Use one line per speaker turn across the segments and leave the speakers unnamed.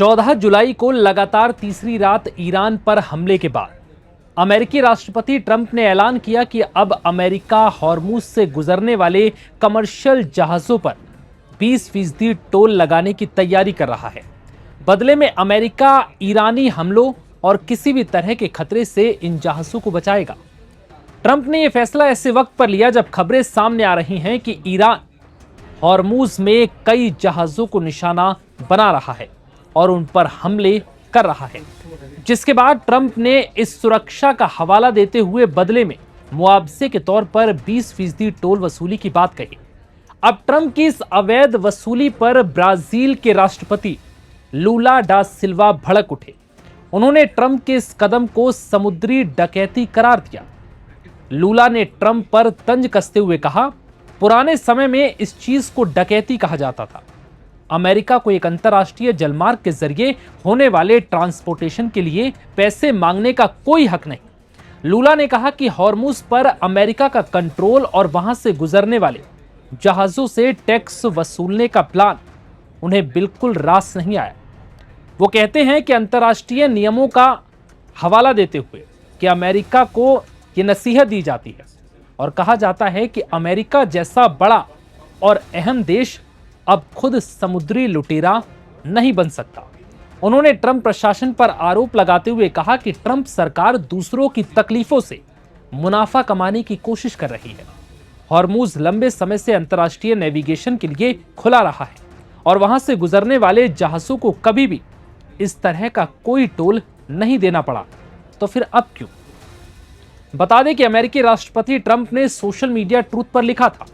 14 जुलाई को लगातार तीसरी रात ईरान पर हमले के बाद अमेरिकी राष्ट्रपति ट्रंप ने ऐलान किया कि अब अमेरिका हॉर्मुज से गुजरने वाले कमर्शियल जहाजों पर 20% टोल लगाने की तैयारी कर रहा है। बदले में अमेरिका ईरानी हमलों और किसी भी तरह के खतरे से इन जहाजों को बचाएगा। ट्रंप ने यह फैसला ऐसे वक्त पर लिया जब खबरें सामने आ रही हैं कि ईरान हॉर्मुज में कई जहाजों को निशाना बना रहा है और उन पर हमले कर रहा है, जिसके बाद ट्रंप ने इस सुरक्षा का हवाला देते हुए बदले में मुआवजे के तौर पर 20% टोल वसूली की बात कही। अब ट्रंप की इस अवैध वसूली पर ब्राजील के राष्ट्रपति लूला डा सिल्वा भड़क उठे। उन्होंने ट्रंप के इस कदम को समुद्री डकैती करार दिया। लूला ने ट्रंप पर तंज कसते हुए कहा, पुराने समय में इस चीज को डकैती कहा जाता था। अमेरिका को एक अंतर्राष्ट्रीय जलमार्ग के जरिए होने वाले ट्रांसपोर्टेशन के लिए पैसे मांगने का कोई हक नहीं। लूला ने कहा कि हॉर्मुज पर अमेरिका का कंट्रोल और वहां से गुजरने वाले जहाजों से टैक्स वसूलने का प्लान उन्हें बिल्कुल रास नहीं आया। वो कहते हैं कि अंतर्राष्ट्रीय नियमों का हवाला देते हुए कि अमेरिका को ये नसीहत दी जाती है और कहा जाता है कि अमेरिका जैसा बड़ा और अहम देश अब खुद समुद्री लुटेरा नहीं बन सकता। उन्होंने ट्रंप प्रशासन पर आरोप लगाते हुए कहा कि ट्रंप सरकार दूसरों की तकलीफों से मुनाफा कमाने की कोशिश कर रही है। हॉर्मुज लंबे समय से अंतर्राष्ट्रीय नेविगेशन के लिए खुला रहा है और वहां से गुजरने वाले जहाजों को कभी भी इस तरह का कोई टोल नहीं देना पड़ा, तो फिर अब क्यों? बता दें कि अमेरिकी राष्ट्रपति ट्रंप ने सोशल मीडिया ट्रूथ पर लिखा था,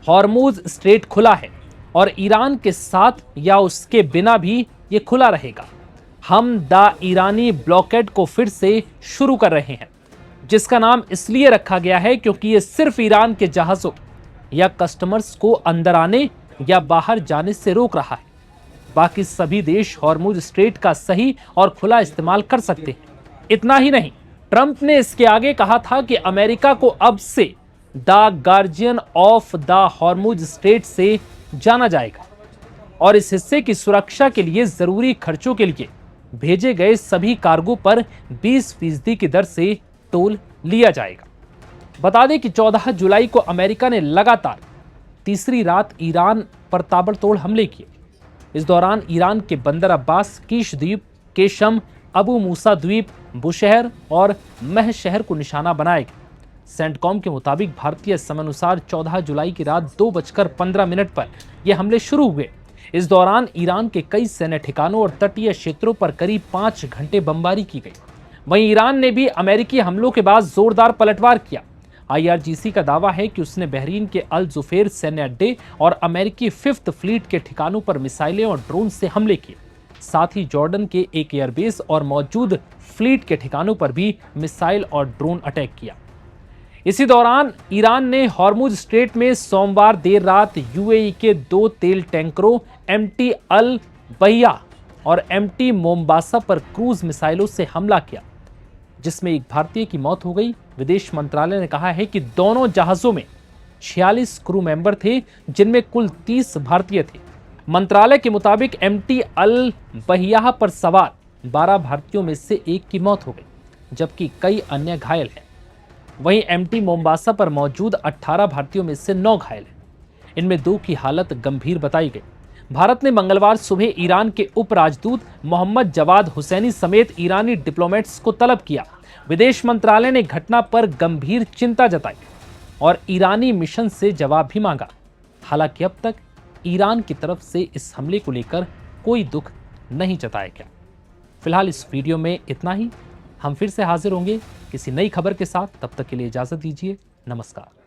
हॉर्मुज स्ट्रेट खुला है और ईरान के साथ या उसके बिना भी ये खुला रहेगा। हम द ईरानी ब्लॉकेड को फिर से शुरू कर रहे हैं, जिसका नाम इसलिए रखा गया है क्योंकि ये सिर्फ ईरान के जहाजों या कस्टमर्स को अंदर आने या बाहर जाने से रोक रहा है। बाकी सभी देश हॉर्मुज स्ट्रेट का सही और खुला इस्तेमाल कर सकते हैं। इतना ही नहीं, ट्रंप ने इसके आगे कहा था कि अमेरिका को अब से the guardian of the Hormuz strait से जाना जाएगा और इस हिस्से की सुरक्षा के लिए जरूरी खर्चों के लिए भेजे गए सभी कार्गो पर 20% की दर से टोल लिया जाएगा। बता दें कि 14 जुलाई को अमेरिका ने लगातार तीसरी रात ईरान पर ताबड़तोड़ हमले किए। इस दौरान ईरान के बंदर अब्बास, कीश द्वीप, केशम, अबू मूसा द्वीप, बुशहर और मह शहर को निशाना बनाया गया। सेंटकॉम के मुताबिक भारतीय समयानुसार 14 जुलाई की रात 2:15 पर यह हमले शुरू हुए। इस दौरान ईरान के कई सैन्य ठिकानों और तटीय क्षेत्रों पर करीब 5 घंटे बमबारी की गई। वहीं ईरान ने भी अमेरिकी हमलों के बाद जोरदार पलटवार किया। IRGC का दावा है कि उसने बहरीन के अल जुफेर सैन्य अड्डे और अमेरिकी 5th फ्लीट के ठिकानों पर मिसाइलें और ड्रोन से हमले किए। साथ ही जॉर्डन के एक एयरबेस और मौजूद फ्लीट के ठिकानों पर भी मिसाइल और ड्रोन अटैक किया। इसी दौरान ईरान ने हॉर्मुज स्ट्रेट में सोमवार देर रात UAE के 2 तेल टैंकरों MT अल बहिया और MT मोम्बासा पर क्रूज मिसाइलों से हमला किया, जिसमें एक भारतीय की मौत हो गई। विदेश मंत्रालय ने कहा है कि दोनों जहाजों में 46 क्रू मेंबर थे, जिनमें कुल 30 भारतीय थे। मंत्रालय के मुताबिक MT अल बहिया पर सवार 12 भारतीयों में से एक की मौत हो गई, जबकि कई अन्य घायल हैं। वहीं MT मोम्बासा पर मौजूद 18 भारतीयों में से 9 घायल हैं। इनमें 2 की हालत गंभीर बताई गई। भारत ने मंगलवार सुबह ईरान के उप राजदूत मोहम्मद जवाद हुसैनी समेत ईरानी डिप्लोमेट्स को तलब किया। विदेश मंत्रालय ने घटना पर गंभीर चिंता जताई और ईरानी मिशन से जवाब भी मांगा। हालांकि अब तक ईरान की तरफ से इस हमले को लेकर कोई दुख नहीं जताया गया। फिलहाल इस वीडियो में इतना ही। हम फिर से हाजिर होंगे किसी नई खबर के साथ। तब तक के लिए इजाजत दीजिए। नमस्कार।